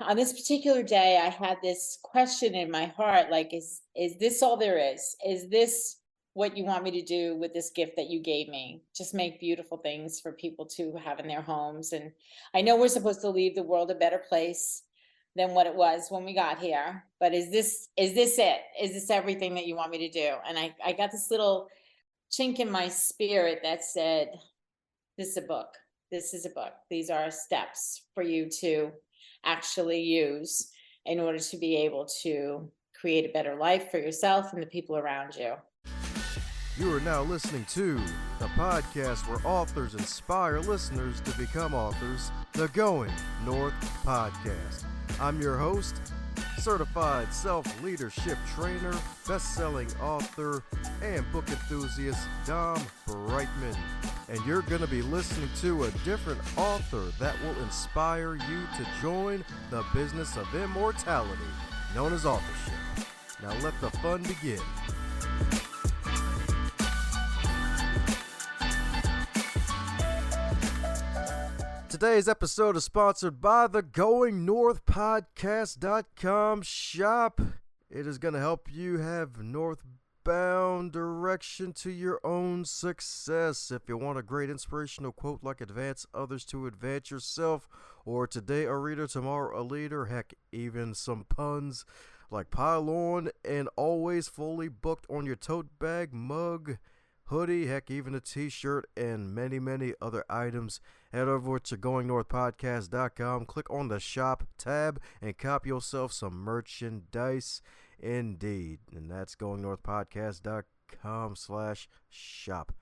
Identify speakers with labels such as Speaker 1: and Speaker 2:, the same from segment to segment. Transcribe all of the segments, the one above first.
Speaker 1: On this particular day, I had this question in my heart, like, is this all there is? Is this what you want me to do with this gift that you gave me? Just make beautiful things for people to have in their homes. And I know we're supposed to leave the world a better place than what it was when we got here. But is this it? Is this everything that you want me to do? And I got this little chink in my spirit that said, this is a book. This is a book. These are steps for you to actually use in order to be able to create a better life for yourself and the people around you.
Speaker 2: You are now listening to the podcast where authors inspire listeners to become authors, the Going North Podcast. I'm your host, certified self-leadership trainer, best-selling author, and book enthusiast, DomBrightmon. And you're going to be listening to a different author that will inspire you to join the business of immortality, known as authorship. Now let the fun begin. Today's episode is sponsored by the GoingNorthPodcast.com shop. It is going to help you have northbound direction to your own success. If you want a great inspirational quote like advance others to advance yourself, or today a reader, tomorrow a leader, heck, even some puns like pile on and always fully booked on your tote bag, mug, hoodie, heck, even a t-shirt, and many, many other items, head over to GoingNorthPodcast.com, click on the shop tab, and cop yourself some merchandise indeed. And that's GoingNorthPodcast.com/shop.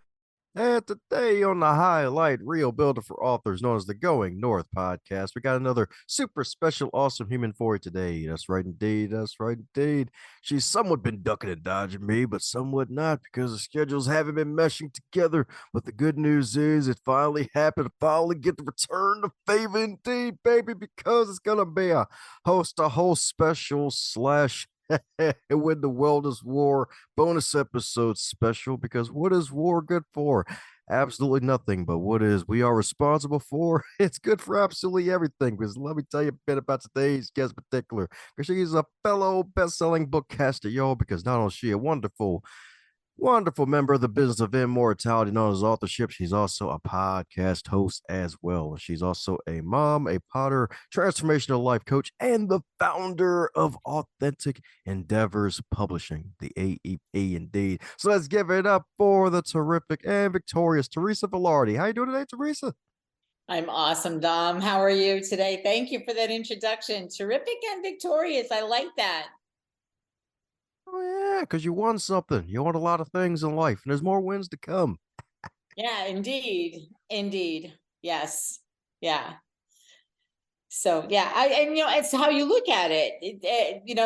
Speaker 2: And today on the highlight reel builder for authors known as the Going North Podcast, we got another super special, awesome human for you today. That's right, indeed. That's right, indeed. She's somewhat been ducking and dodging me, but somewhat not because the schedules haven't been meshing together. But the good news is it finally happened. I finally get to return the favor indeed, baby, because it's going to be a whole special slash with the Wellness W.A.R bonus episode special, because what is war good for? Absolutely nothing. But what is we are responsible for? It's good for absolutely everything. Because let me tell you a bit about today's guest in particular, because she's a fellow best-selling bookcaster, y'all, because not only is she a wonderful member of the business of immortality known as authorship, she's also a podcast host as well. She's also a mom, a potter, transformational life coach, and the founder of Authentic Endeavors Publishing, the AEP indeed. So let's give it up for the terrific and victorious Teresa Velardi. How you doing today, Teresa?
Speaker 1: I'm awesome, Dom. How are you today? Thank you for that introduction. Terrific and victorious. I like that.
Speaker 2: Oh, yeah, because you won something. You won a lot of things in life, and there's more wins to come.
Speaker 1: Yeah, indeed. Indeed. Yes. Yeah. So yeah, and it's how you look at it.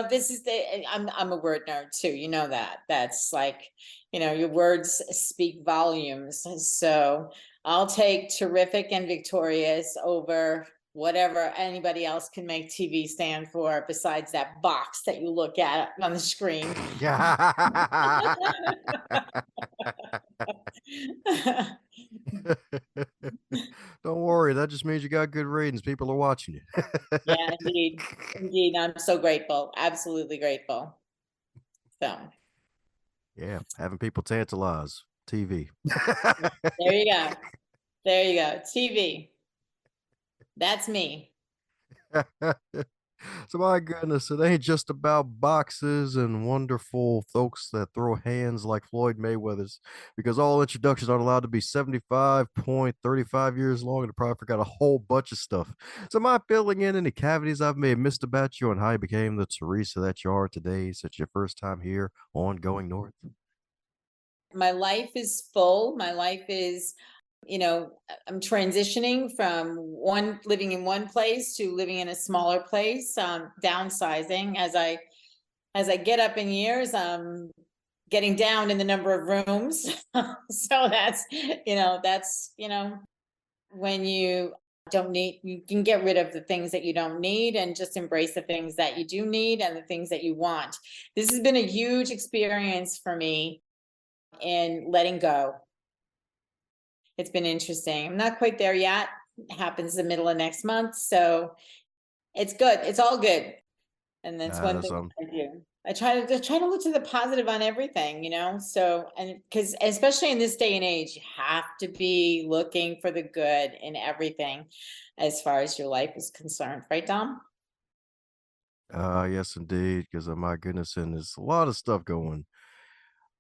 Speaker 1: This is I'm a word nerd too. You know that. That's like, your words speak volumes. So I'll take terrific and victorious over whatever anybody else can make TV stand for besides that box that you look at on the screen.
Speaker 2: Don't worry, that just means you got good ratings. People are watching you.
Speaker 1: Yeah, indeed. Indeed. I'm so grateful. Absolutely grateful. So
Speaker 2: Yeah, having people tantalize TV.
Speaker 1: there you go. There you go. TV. That's me.
Speaker 2: So my goodness, it ain't just about boxes and wonderful folks that throw hands like Floyd Mayweather's, because all introductions aren't allowed to be 75.35 years long, and I probably forgot a whole bunch of stuff. So am I filling in any cavities I may have missed about you and how you became the Teresa that you are today, since your first time here on Going North?
Speaker 1: My life is full. My life is, I'm transitioning from living in one place to living in a smaller place, downsizing as I get up in years, getting down in the number of rooms. So that's when you don't need, you can get rid of the things that you don't need and just embrace the things that you do need and the things that you want. This has been a huge experience for me in letting go. It's been interesting. I'm not quite there yet. It happens the middle of next month. So It's good. It's all good. And that's one
Speaker 2: That's
Speaker 1: thing I do. I try to look to the positive on everything, So, and because especially in this day and age, you have to be looking for the good in everything as far as your life is concerned, right, Dom?
Speaker 2: yes, indeed. Because my goodness, and there's a lot of stuff going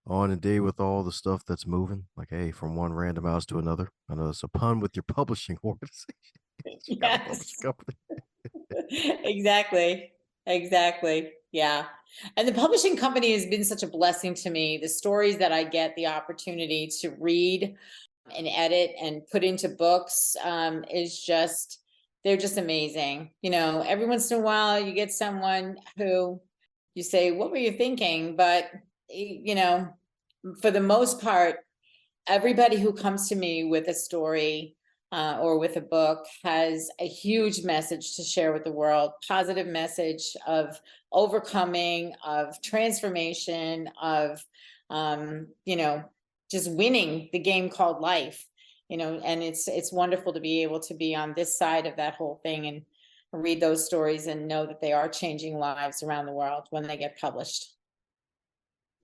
Speaker 2: on indeed with all the stuff that's moving. Like, hey, from one random house to another. I know it's a pun with your publishing organization. You got a publishing
Speaker 1: Yes.
Speaker 2: company.
Speaker 1: Exactly. Exactly. Yeah. And the publishing company has been such a blessing to me. The stories that I get the opportunity to read and edit and put into books is just, they're just amazing. Every once in a while you get someone who you say, what were you thinking? But, for the most part, everybody who comes to me with a story or with a book has a huge message to share with the world, positive message of overcoming, of transformation, of just winning the game called life. And it's wonderful to be able to be on this side of that whole thing and read those stories and know that they are changing lives around the world when they get published.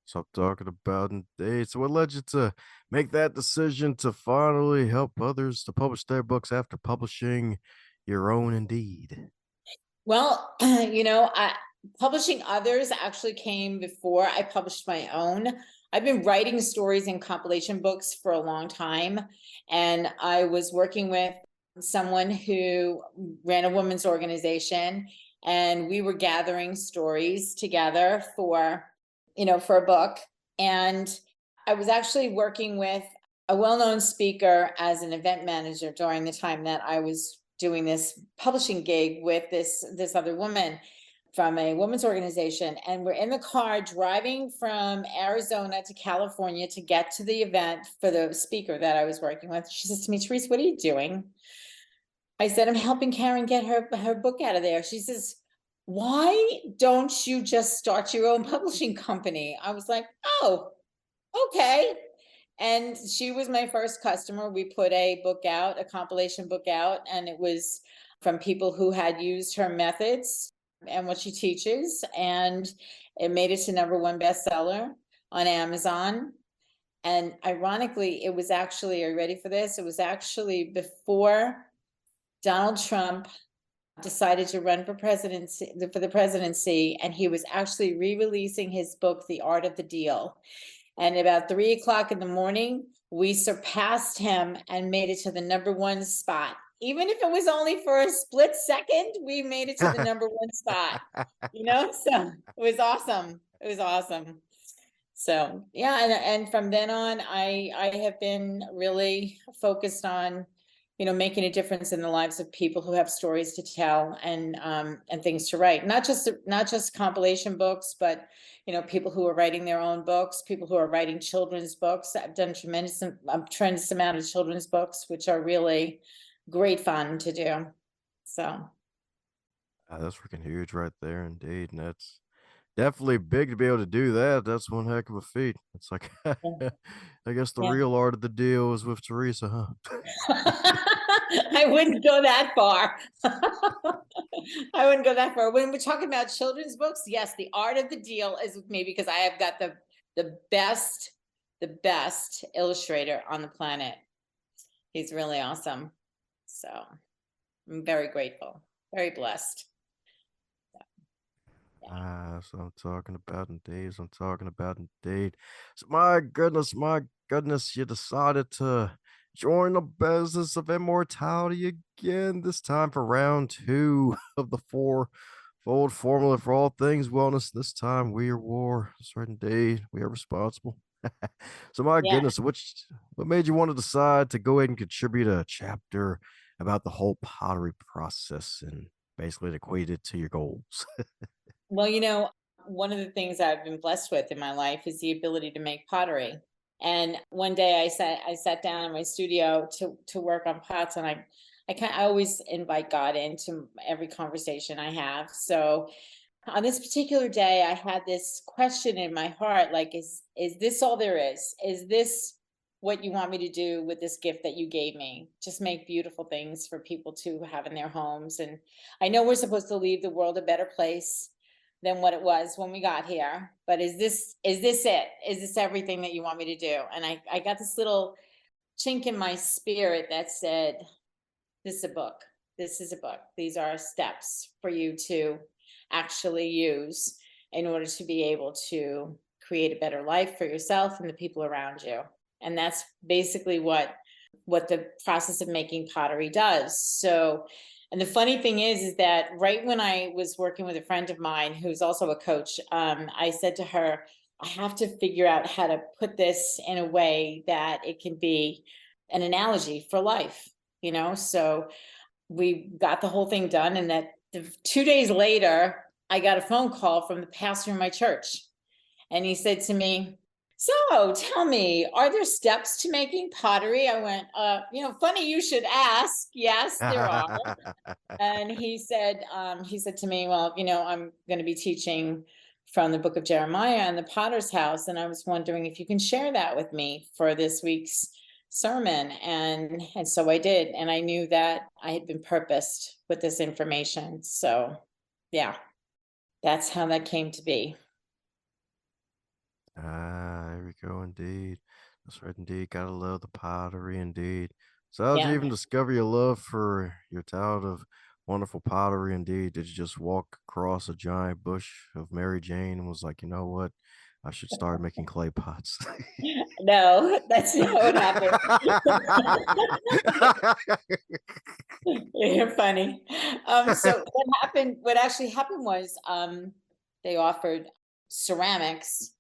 Speaker 2: So I'm talking about indeed. So what led you to make that decision to finally help others to publish their books after publishing your own indeed?
Speaker 1: Well, publishing others actually came before I published my own. I've been writing stories and compilation books for a long time, and I was working with someone who ran a women's organization, and we were gathering stories together for a book. And I was actually working with a well-known speaker as an event manager during the time that I was doing this publishing gig with this other woman from a women's organization. And we're in the car driving from Arizona to California to get to the event for the speaker that I was working with. She says to me, Teresa, what are you doing? I said, I'm helping Karen get her book out of there. She says, why don't you just start your own publishing company? I was like, oh, okay. And she was my first customer. We put a book out, a compilation book out, and it was from people who had used her methods and what she teaches. And it made it to #1 bestseller on Amazon. And ironically, it was actually, are you ready for this? It was actually before Donald Trump decided to run for the presidency, and he was actually re-releasing his book, The Art of the Deal. And about 3 o'clock in the morning, we surpassed him and made it to the #1 spot. Even if it was only for a split second, we made it to the #1 spot. So it was awesome. It was awesome. So yeah, and from then on, I have been really focused on, making a difference in the lives of people who have stories to tell and things to write. Not just compilation books, but people who are writing their own books, people who are writing children's books. I've done tremendous amount of children's books, which are really great fun to do. So
Speaker 2: That's freaking huge right there, indeed. And that's definitely big to be able to do that. That's one heck of a feat. It's like,
Speaker 1: yeah.
Speaker 2: I guess the
Speaker 1: Yeah.
Speaker 2: real art of the deal is with Teresa, huh?
Speaker 1: I wouldn't go that far. I wouldn't go that far. When we're talking about children's books, yes, the art of the deal is with me because I have got the best illustrator on the planet. He's really awesome. So I'm very grateful, very blessed. Yeah.
Speaker 2: So I'm talking about indeed. So I'm talking about indeed. So my goodness, you decided to join the business of immortality again. This time for round two of the four-fold formula for all things wellness. This time we are war. That's right, indeed. We are responsible. So my
Speaker 1: Yeah.
Speaker 2: goodness, what made you want to decide to go ahead and contribute a chapter about the whole pottery process and basically equate it to your goals?
Speaker 1: Well, one of the things I've been blessed with in my life is the ability to make pottery. And one day I sat down in my studio to work on pots, and I always invite God into every conversation I have. So on this particular day, I had this question in my heart, like, is this all there is? Is this what you want me to do with this gift that you gave me. Just make beautiful things for people to have in their homes. And I know we're supposed to leave the world a better place than what it was when we got here. But is this it? Is this everything that you want me to do? And I got this little chink in my spirit that said, this is a book. This is a book. These are steps for you to actually use in order to be able to create a better life for yourself and the people around you. And that's basically what the process of making pottery does. So, and the funny thing is that right when I was working with a friend of mine who's also a coach, I said to her, I have to figure out how to put this in a way that it can be an analogy for life, you know? So we got the whole thing done. And that 2 days later, I got a phone call from the pastor in my church. And he said to me, so tell me, are there steps to making pottery? I went, funny you should ask. Yes, there are. And he said to me, well, I'm going to be teaching from the book of Jeremiah and the potter's house. And I was wondering if you can share that with me for this week's sermon. And so I did. And I knew that I had been purposed with this information. So yeah, that's how that came to be.
Speaker 2: There we go, indeed. That's right, indeed. Gotta love the pottery, indeed. So, how did you
Speaker 1: Yeah.
Speaker 2: even discover your love for your talent of wonderful pottery, indeed? Did you just walk across a giant bush of Mary Jane and was like, you know what? I should start making clay pots.
Speaker 1: No, that's not what happened. You're funny. So what actually happened was they offered ceramics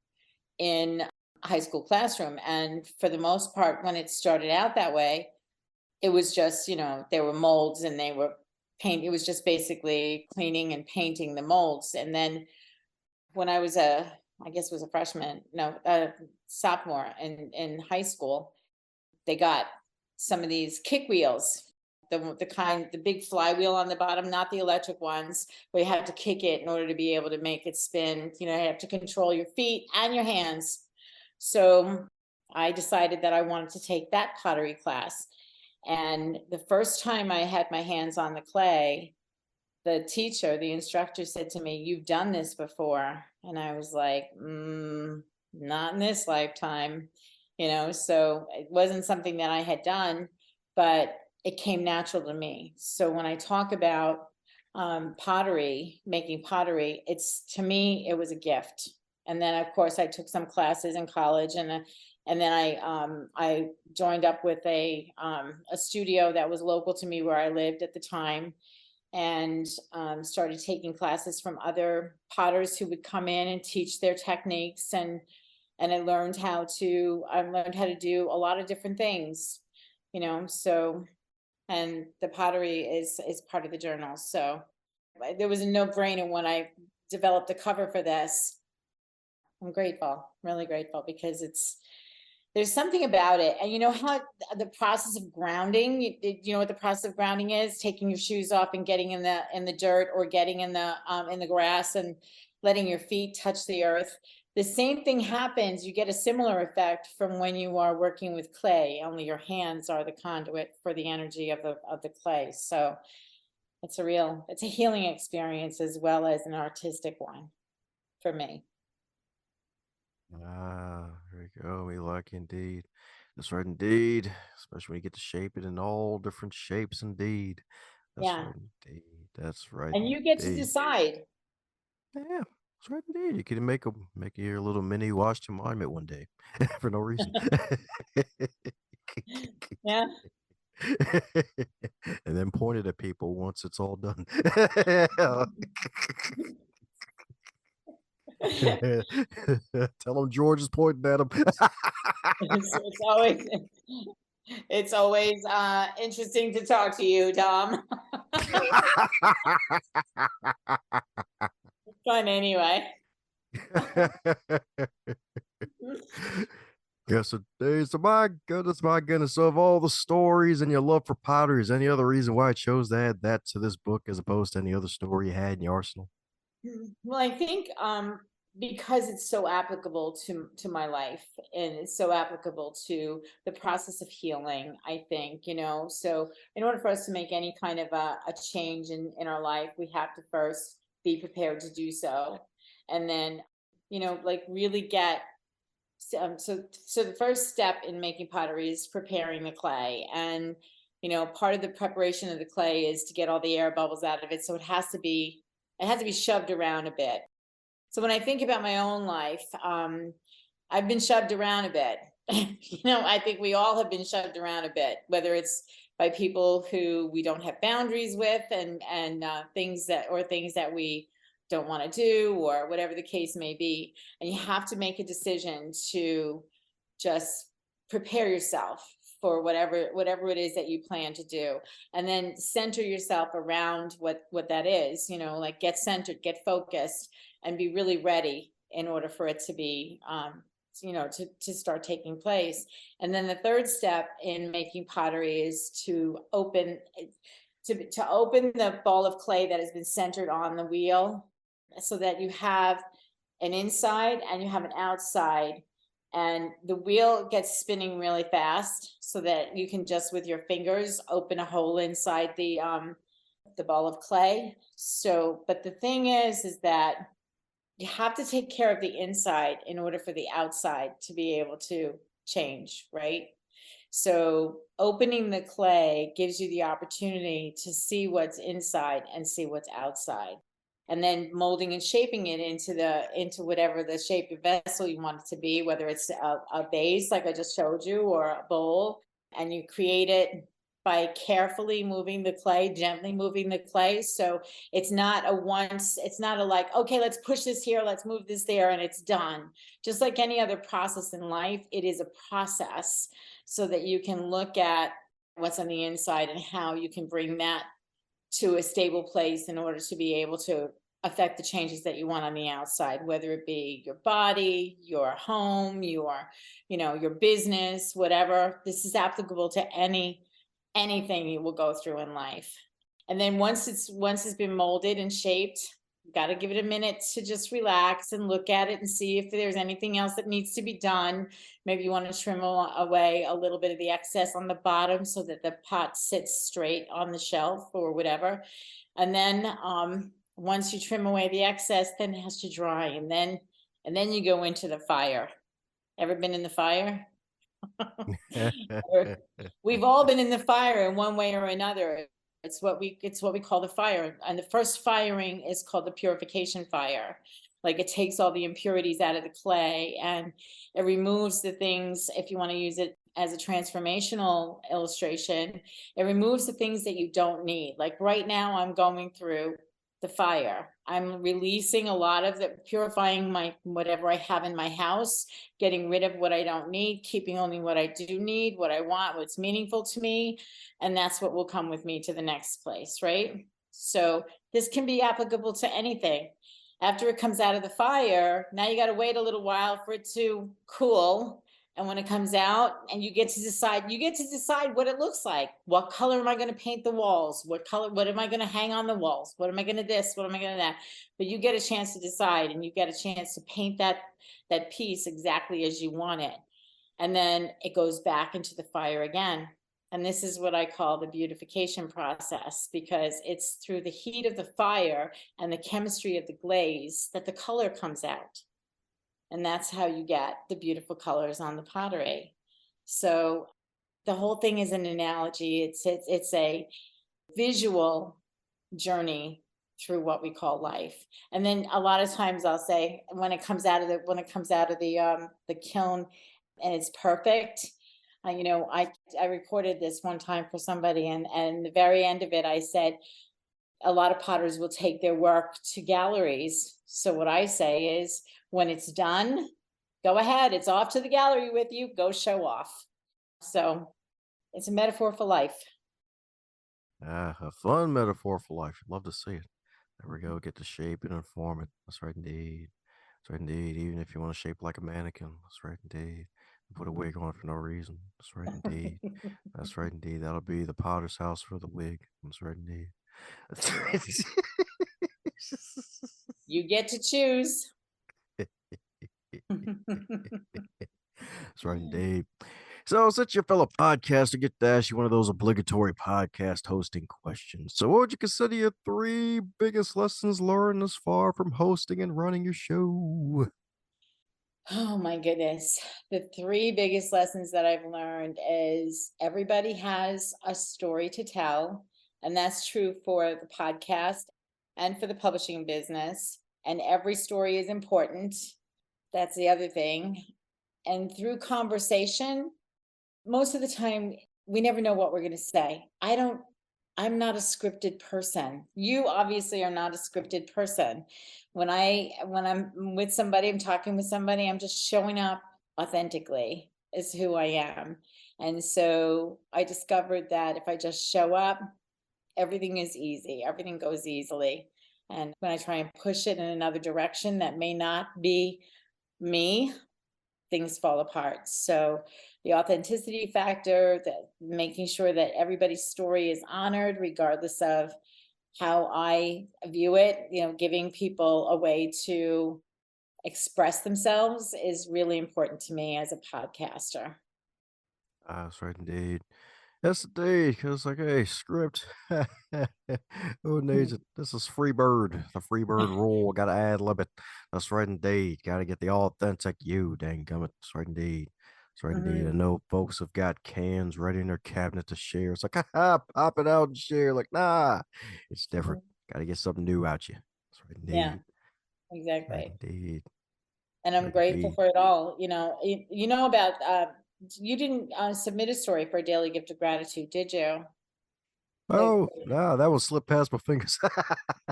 Speaker 1: in a high school classroom. And for the most part, when it started out that way, it was just, there were molds and they were paint. It was just basically cleaning and painting the molds. And then when I was I guess it was a freshman, no, sophomore in high school, they got some of these kick wheels, the big flywheel on the bottom, not the electric ones, where you have to kick it in order to be able to make it spin. You have to control your feet and your hands. So I decided that I wanted to take that pottery class. And the first time I had my hands on the clay, the instructor said to me, "You've done this before." And I was like, not in this lifetime, so it wasn't something that I had done, but it came natural to me. So when I talk about pottery, making pottery, to me, it was a gift. And then of course I took some classes in college, and then I joined up with a studio that was local to me where I lived at the time, and started taking classes from other potters who would come in and teach their techniques. And I learned how to do a lot of different things, so, and the pottery is part of the journal. So there was a no-brainer when I developed the cover for this. I'm grateful, really grateful, because there's something about it. And how the process of grounding, you know what the process of grounding is? Taking your shoes off and getting in the dirt, or getting in the grass and letting your feet touch the earth. The same thing happens. You get a similar effect from when you are working with clay, only your hands are the conduit for the energy of the clay. So it's a healing experience as well as an artistic one for me.
Speaker 2: There we go. We lucky, indeed. That's right, indeed. Especially when you get to shape it in all different shapes, indeed. That's
Speaker 1: Yeah.
Speaker 2: right, indeed. That's right,
Speaker 1: And you get to
Speaker 2: indeed.
Speaker 1: decide.
Speaker 2: Yeah, that's right, indeed. You could make your little mini Washington Monument one day for no reason.
Speaker 1: Yeah.
Speaker 2: And then point it at people once it's all done. Tell them George is pointing at him.
Speaker 1: It's always interesting to talk to you, Dom. Fun anyway.
Speaker 2: Yes, indeed. So my goodness. So of all the stories and your love for pottery, is any other reason why I chose to add that to this book as opposed to any other story you had in your arsenal?
Speaker 1: Well, I think because it's so applicable to my life, and it's so applicable to the process of healing, I think, so in order for us to make any kind of a change in our life, we have to first be prepared to do so. And then, like, really get so the first step in making pottery is preparing the clay. And part of the preparation of the clay is to get all the air bubbles out of it, so it has to be shoved around a bit. So when I think about my own life, I've been shoved around a bit. I think we all have been shoved around a bit, whether it's by people who we don't have boundaries with, and things that we don't want to do, or whatever the case may be. And you have to make a decision to just prepare yourself for whatever it is that you plan to do, and then center yourself around what that is. Like, get centered, get focused, and be really ready in order for it to be to start taking place. And then the third step in making pottery is to open the ball of clay that has been centered on the wheel, so that you have an inside and you have an outside, and the wheel gets spinning really fast, so that you can just with your fingers open a hole inside the ball of clay. So, but the thing is that you have to take care of the inside in order for the outside to be able to change, right? So opening the clay gives you the opportunity to see what's inside and see what's outside, and then molding and shaping it into whatever the shape of vessel you want it to be, whether it's a vase like I just showed you, or a bowl. And you create it by carefully moving the clay, gently moving the clay. So it's not a like, okay, let's push this here, let's move this there, and it's done. Just like any other process in life, it is a process, so that you can look at what's on the inside and how you can bring that to a stable place in order to be able to affect the changes that you want on the outside, whether it be your body, your home, your business, whatever. This is applicable to anything you will go through in life. And then once it's been molded and shaped, you got to give it a minute to just relax and look at it and see if there's anything else that needs to be done. Maybe you want to trim away a little bit of the excess on the bottom, so that the pot sits straight on the shelf or whatever. And then once you trim away the excess, then it has to dry, and then you go into the fire. Ever been in the fire? We've all been in the fire in one way or another. It's what we call the fire. And the first firing is called the purification fire. Like, it takes all the impurities out of the clay, and it removes the things. If you want to use it as a transformational illustration, it removes the things that you don't need. Like, right now I'm going through the fire. I'm releasing a lot of the, purifying my whatever I have in my house, getting rid of what I don't need, keeping only what I do need, what I want, what's meaningful to me. And that's what will come with me to the next place, right? So this can be applicable to anything. After it comes out of the fire, now you got to wait a little while for it to cool. And when it comes out, and you get to decide what it looks like. What color am I going to paint the walls? What am I going to hang on the walls? What am I going to this? What am I going to that? But you get a chance to decide, and you get a chance to paint that piece exactly as you want it. And then it goes back into the fire again. And this is what I call the beautification process, because it's through the heat of the fire and the chemistry of the glaze that the color comes out. And that's how you get the beautiful colors on the pottery. So the whole thing is an analogy. It's a visual journey through what we call life. And then a lot of times I'll say, when it comes out of the kiln and it's perfect. I recorded this one time for somebody, and the very end of it, I said, a lot of potters will take their work to galleries. So what I say is, when it's done, go ahead. It's off to the gallery with you. Go show off. So it's a metaphor for life.
Speaker 2: A fun metaphor for life. Love to see it. There we go. Get to shape it and form it. That's right, indeed. That's right, indeed. Even if you want to shape like a mannequin. That's right, indeed. Put a wig on for no reason. That's right, indeed. That's right, indeed. That'll be the potter's house for the wig. That's right, indeed. That's right.
Speaker 1: You get to choose.
Speaker 2: That's right, indeed. So, since you're a fellow podcaster, I get to ask you one of those obligatory podcast hosting questions. So, what would you consider your three biggest lessons learned thus far from hosting and running your show?
Speaker 1: Oh my goodness. The three biggest lessons that I've learned is everybody has a story to tell. And that's true for the podcast and for the publishing business. And every story is important. That's the other thing. And through conversation, most of the time we never know what we're going to say. I'm not a scripted person. You obviously are not a scripted person. When I'm with somebody, I'm talking with somebody, I'm just showing up authentically is who I am. And so I discovered that if I just show up, everything is easy. Everything goes easily. And when I try and push it in another direction that may not be me, things fall apart. So the authenticity factor, that making sure that everybody's story is honored, regardless of how I view it, giving people a way to express themselves is really important to me as a podcaster.
Speaker 2: Ah, that's right, indeed. Yes, indeed. Because, like, hey, script. Who needs it? This is free bird. The free bird rule. Got to ad lib it. That's right, indeed. Got to get the authentic you, dang gummit. That's right, indeed. That's right, indeed. I
Speaker 1: Mhm.
Speaker 2: know folks have got cans ready in their cabinet to share. It's like, pop it out and share. Like, nah, it's different. Got to get something new out you. That's right,
Speaker 1: Yeah,
Speaker 2: indeed. That's right,
Speaker 1: exactly.
Speaker 2: indeed.
Speaker 1: And
Speaker 2: That's
Speaker 1: I'm
Speaker 2: right,
Speaker 1: grateful
Speaker 2: indeed.
Speaker 1: for it all. You know about, you didn't submit a story for a daily gift of gratitude, did you? The
Speaker 2: Oh, no, that one slipped past my fingers.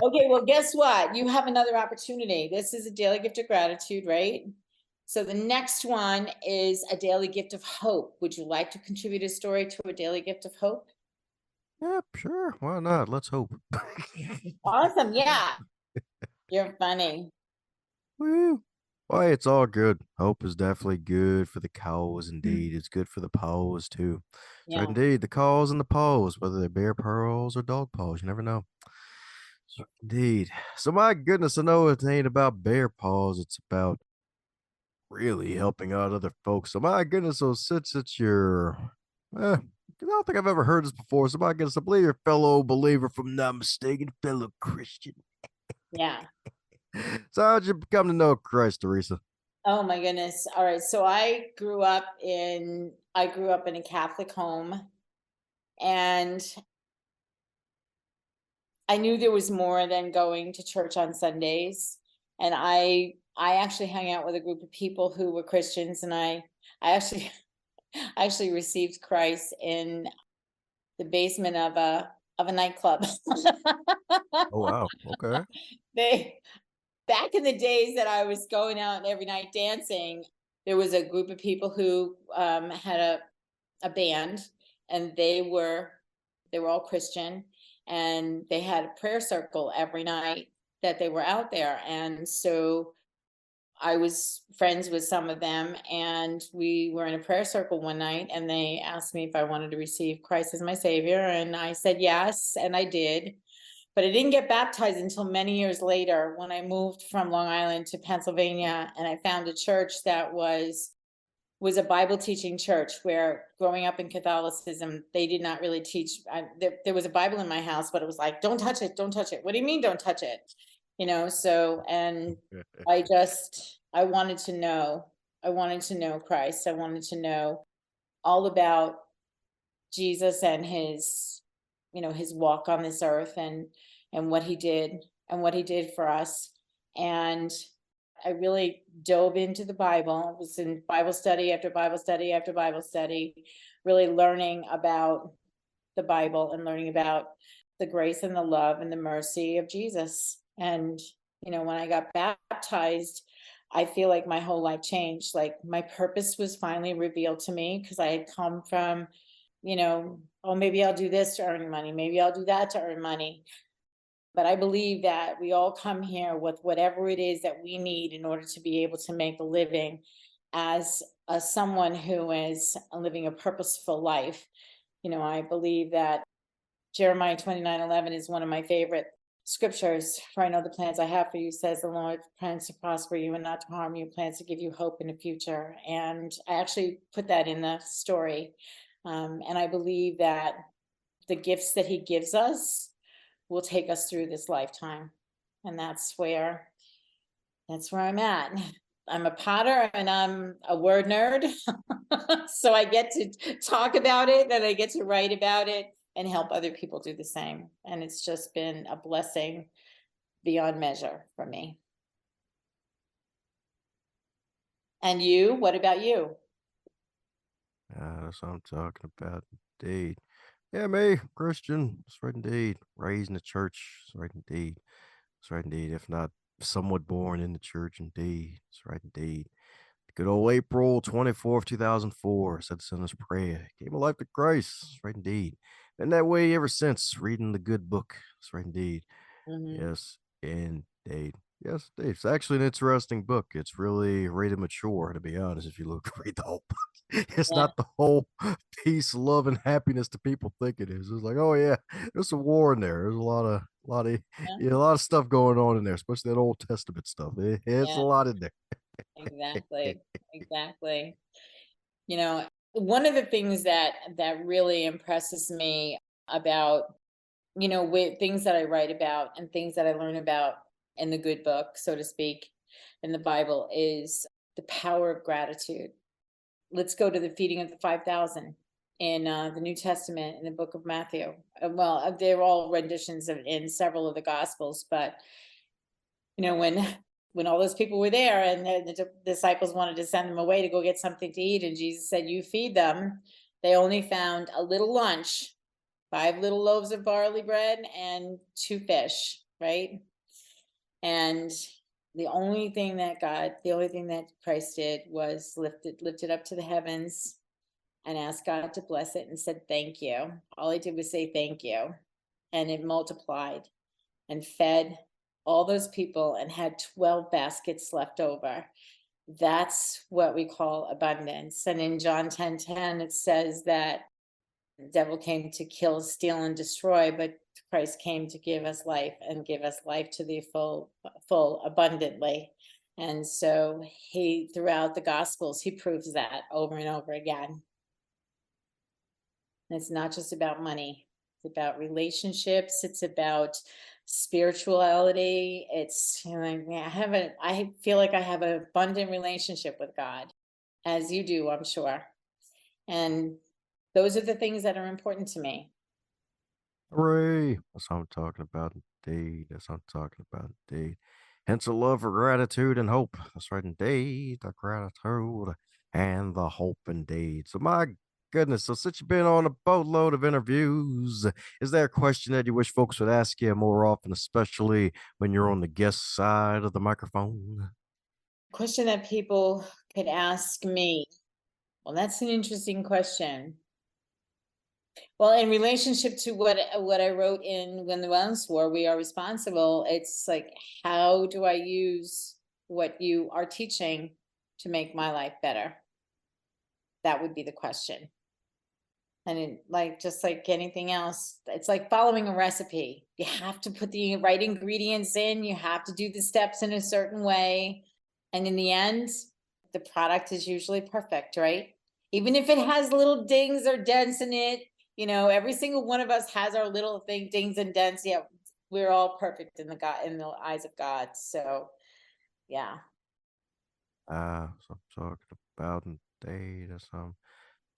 Speaker 1: Okay, well, guess what? You have another opportunity. This is a daily gift of gratitude, right? So the next one is a daily gift of hope. Would you like to contribute a story to a daily gift of hope?
Speaker 2: Yep, sure. Why not? Let's hope.
Speaker 1: Awesome. Yeah. You're funny.
Speaker 2: Woo. Why, it's all good. Hope is definitely good for the cause, indeed. It's good for the paws, too. So,
Speaker 1: Yeah.
Speaker 2: indeed, the cause and the paws, whether they're bear paws or dog paws, you never know. So, indeed. So, my goodness, I know it ain't about bear paws. It's about really helping out other folks. So, my goodness, so since it's I don't think I've ever heard this before. So, my goodness, I believe you're a fellow believer, if I'm not mistaken, fellow Christian.
Speaker 1: Yeah.
Speaker 2: So, how'd you come to know Christ, Teresa?
Speaker 1: Oh my goodness. All right. So I grew up in a Catholic home, and I knew there was more than going to church on Sundays. And I actually hung out with a group of people who were Christians, and I actually I actually received Christ in the basement of a nightclub.
Speaker 2: Oh, wow. Okay.
Speaker 1: They Back in the days that I was going out every night dancing, there was a group of people who had a band, and they were all Christian, and they had a prayer circle every night that they were out there. And so I was friends with some of them, and we were in a prayer circle one night, and they asked me if I wanted to receive Christ as my savior, and I said yes, and I did. But I didn't get baptized until many years later when I moved from Long Island to Pennsylvania, and I found a church that was a Bible teaching church, where growing up in Catholicism, they did not really teach. There was a Bible in my house, but it was like, don't touch it, don't touch it. What do you mean, don't touch it? So, and I wanted to know, Christ. I wanted to know all about Jesus and his walk on this earth, and what he did for us. And I really dove into the Bible. I was in Bible study after Bible study after Bible study, really learning about the Bible and learning about the grace and the love and the mercy of Jesus. And, when I got baptized, I feel like my whole life changed. Like my purpose was finally revealed to me, because I had come from, oh, maybe I'll do this to earn money. Maybe I'll do that to earn money. But I believe that we all come here with whatever it is that we need in order to be able to make a living as someone who is living a purposeful life. I believe that Jeremiah 29:11 is one of my favorite scriptures. For I know the plans I have for you, says the Lord, plans to prosper you and not to harm you, plans to give you hope in the future. And I actually put that in the story. And I believe that the gifts that he gives us will take us through this lifetime. And that's where I'm at. I'm a potter and I'm a word nerd. So I get to talk about it and I get to write about it and help other people do the same. And it's just been a blessing beyond measure for me. And you, what about you?
Speaker 2: That's what I'm talking about. Indeed. Yeah, me, Christian. That's right indeed. Raised in the church. That's right indeed. That's right indeed. If not somewhat born in the church, indeed. That's right indeed. Good old April 24th, 2004, said the sinner's prayer. Gave my life to Christ. That's right indeed. Been that way ever since, reading the good book. That's right indeed.
Speaker 1: Mhm.
Speaker 2: Yes, indeed. Yes, indeed. It's actually an interesting book. It's really rated mature, to be honest, if you look read the whole book. It's
Speaker 1: Yeah,
Speaker 2: not the whole peace, love, and happiness that people think it is. It's like, oh yeah, there's a war in there. There's
Speaker 1: yeah,
Speaker 2: a lot of stuff going on in there, especially that Old Testament stuff. It's a
Speaker 1: yeah,
Speaker 2: lot in there.
Speaker 1: exactly. Exactly. You know, one of the things that really impresses me about, with things that I write about and things that I learn about in the good book, so to speak, in the Bible is the power of gratitude. Let's go to the feeding of the 5,000 in the New Testament in the book of Matthew. They're all renditions in several of the Gospels, but when when all those people were there and the disciples wanted to send them away to go get something to eat, and Jesus said, "You feed them," they only found a little lunch, 5 little loaves of barley bread and 2 fish, right? And the only thing that Christ did was lifted up to the heavens and asked God to bless it and said, "Thank you." All I did was say thank you. And it multiplied and fed all those people and had 12 baskets left over. That's what we call abundance. And in John 10:10, it says that the devil came to kill, steal, and destroy, but Christ came to give us life and give us life to the full abundantly. And so throughout the Gospels, he proves that over and over again. And it's not just about money. It's about relationships. It's about spirituality. I feel like I have an abundant relationship with God, as you do, I'm sure. And those are the things that are important to me.
Speaker 2: Hooray! That's what I'm talking about, indeed. That's what I'm talking about, indeed. Hence a love for gratitude and hope. That's right, indeed. The gratitude and the hope, indeed. So, my goodness. So, since you've been on a boatload of interviews, is there a question that you wish folks would ask you more often, especially when you're on the guest side of the microphone?
Speaker 1: Question that people could ask me. Well, that's an interesting question. Well, in relationship to what I wrote in When the Wellness War, We Are Responsible, it's like, how do I use what you are teaching to make my life better? That would be the question. And just like anything else, it's like following a recipe. You have to put the right ingredients in, you have to do the steps in a certain way. And in the end, the product is usually perfect, right? Even if it has little dings or dents in it, every single one of us has our little dings and dents. Yeah, we're all perfect in the eyes of God. So yeah.
Speaker 2: So I'm talking about, indeed. That's what I'm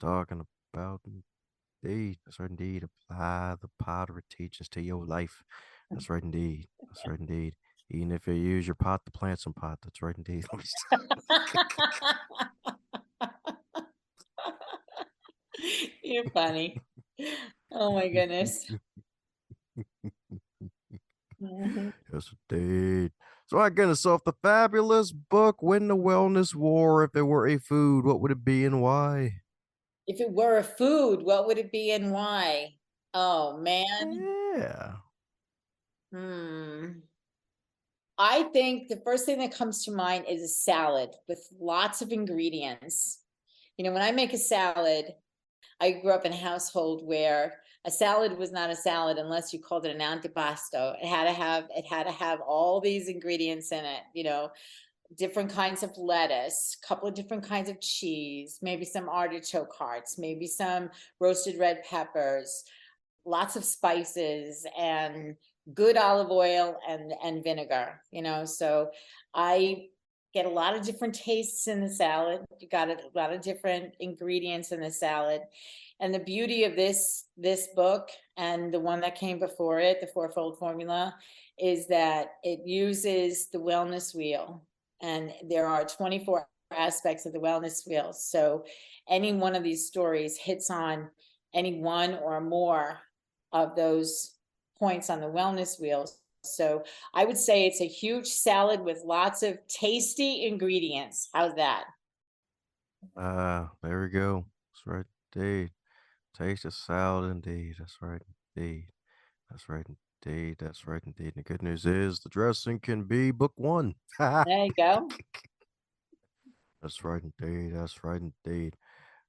Speaker 2: talking about, indeed. That's right, indeed. Apply the pottery teachings to your life. That's right, indeed. That's right, indeed. Even if you use your pot to plant some pot. That's right, indeed. Let me
Speaker 1: You're funny. Oh my goodness. Mhm.
Speaker 2: Yes, indeed. So my goodness, so if the fabulous book Win the Wellness War, if it were a food, what would it be and why?
Speaker 1: If it were a food, what would it be and why? Oh man.
Speaker 2: Yeah.
Speaker 1: Hmm. I think the first thing that comes to mind is a salad with lots of ingredients. When I make a salad, I grew up in a household where A salad was not a salad unless you called it an antipasto. It had to have all these ingredients in it, different kinds of lettuce, a couple of different kinds of cheese, maybe some artichoke hearts, maybe some roasted red peppers, lots of spices, and good olive oil and vinegar, so I get a lot of different tastes in the salad. You got a lot of different ingredients in the salad. And the beauty of this book and the one that came before it, the fourfold formula, is that it uses the wellness wheel, and there are 24 aspects of the wellness wheel. So any one of these stories hits on any one or more of those points on the wellness wheels. So I would say it's a huge salad with lots of tasty ingredients. How's that?
Speaker 2: There we go. That's right, indeed. Taste of salad, indeed. That's right, indeed. That's right, indeed. That's right, indeed. And the good news is the dressing can be book one.
Speaker 1: There you go.
Speaker 2: That's right, indeed. That's right, indeed.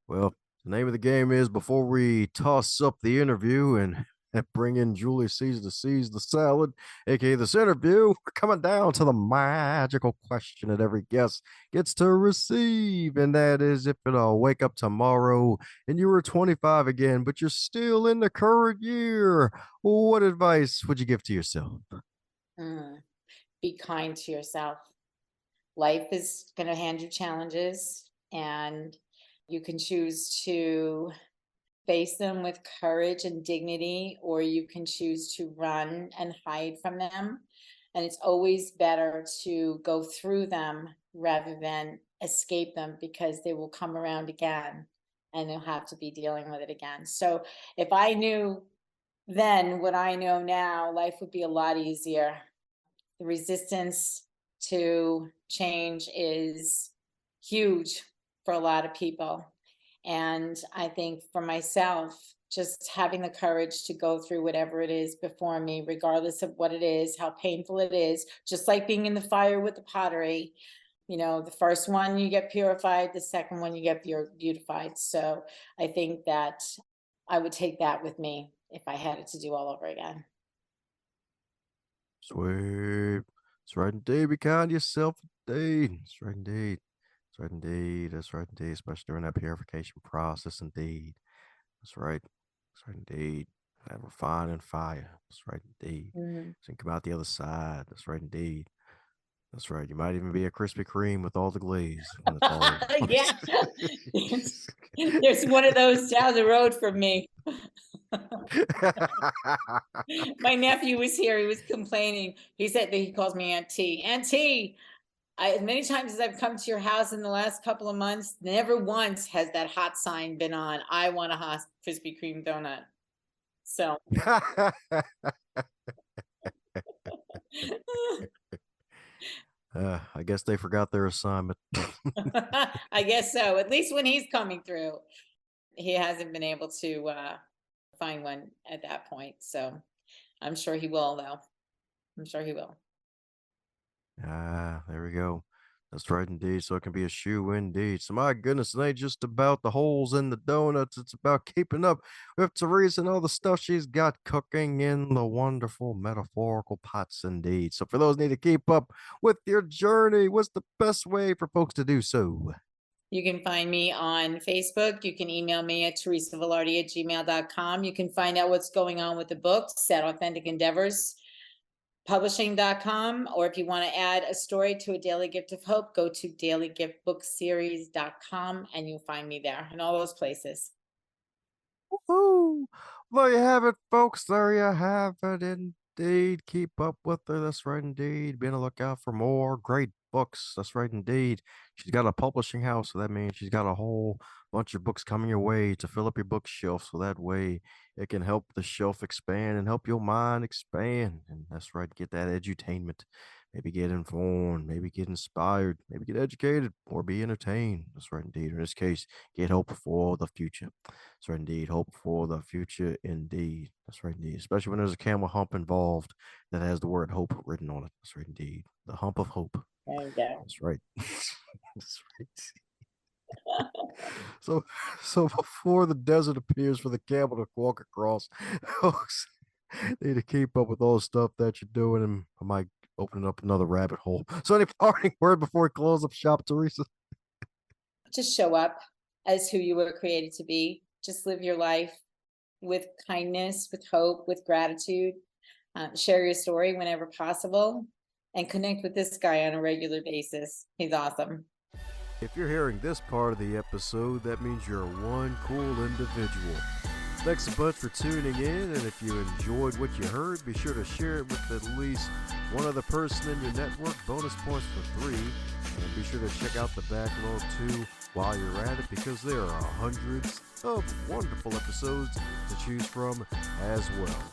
Speaker 2: Well, the name of the game is before we toss up the interview and bring in Julie Sees the Salad, aka this interview, we're coming down to the magical question that every guest gets to receive. And that is if it'll wake up tomorrow and you were 25 again, but you're still in the current year, what advice would you give to yourself?
Speaker 1: Mm. Be kind to yourself. Life is going to hand you challenges, and you can choose to face them with courage and dignity, or you can choose to run and hide from them. And it's always better to go through them rather than escape them, because they will come around again and you'll have to be dealing with it again. So if I knew then what I know now, life would be a lot easier. The resistance to change is huge for a lot of people. And I think for myself, just having the courage to go through whatever it is before me, regardless of what it is, how painful it is, just like being in the fire with the pottery. The first one you get purified, the second one you get beautified. So I think that I would take that with me if I had it to do all over again.
Speaker 2: Sweet. That's right, indeed. Be kind to yourself, indeed. That's right, indeed. That's right, indeed. That's right, indeed. Especially during that purification process, indeed. That's right. That's right, indeed. That refining fire. That's right, indeed.
Speaker 1: Mhm.
Speaker 2: So you can come out the other side. That's right, indeed. That's right. You might even be a Krispy Kreme with all the glaze when it's all over.
Speaker 1: Yeah. There's one of those down the road from me. My nephew was here. He was complaining. He said that he calls me Aunt T. Aunt T, as many times as I've come to your house in the last couple of months, never once has that hot sign been on. I want a hot Krispy Kreme donut. So
Speaker 2: I guess they forgot their assignment.
Speaker 1: I guess so. At least when he's coming through, he hasn't been able to find one at that point. So I'm sure he will, though. I'm sure he will.
Speaker 2: There we go. That's right, indeed. So it can be a shoe, indeed. So my goodness, it ain't just about the holes in the donuts. It's about keeping up with Teresa and all the stuff she's got cooking in the wonderful metaphorical pots, indeed. So for those who need to keep up with your journey, what's the best way for folks to do so?
Speaker 1: You can find me on Facebook. You can email me at teresavelardi@gmail.com. You can find out what's going on with the books at Authentic Endeavors publishing.com, or if you want to add a story to a daily gift of hope, go to dailygiftbookseries.com and you'll find me there in all those places.
Speaker 2: Woo! There you have it, folks. There you have it, indeed. Keep up with her. That's right, indeed. Be on the lookout for more great books. That's right, indeed. She's got a publishing house, so that means she's got a whole bunch of books coming your way to fill up your bookshelf. So that way it can help the shelf expand and help your mind expand. And that's right, get that edutainment. Maybe get informed, maybe get inspired, maybe get educated, or be entertained. That's right, indeed. In this case, get hope for the future. That's right, indeed. Hope for the future, indeed. That's right, indeed. Especially when there's a camel hump involved that has the word hope written on it. That's right, indeed. The hump of hope.
Speaker 1: There you go.
Speaker 2: That's right. That's right. So, so before the desert appears for the camel to walk across, folks need to keep up with all the stuff that you're doing, and I might open up another rabbit hole. So, any parting word before we close up shop, Teresa?
Speaker 1: Just show up as who you were created to be. Just live your life with kindness, with hope, with gratitude. Share your story whenever possible and connect with this guy on a regular basis. He's awesome.
Speaker 2: If you're hearing this part of the episode, that means you're one cool individual. Thanks a bunch for tuning in, and if you enjoyed what you heard, be sure to share it with at least one other person in your network. Bonus points for 3. And be sure to check out the backlog too while you're at it, because there are hundreds of wonderful episodes to choose from as well.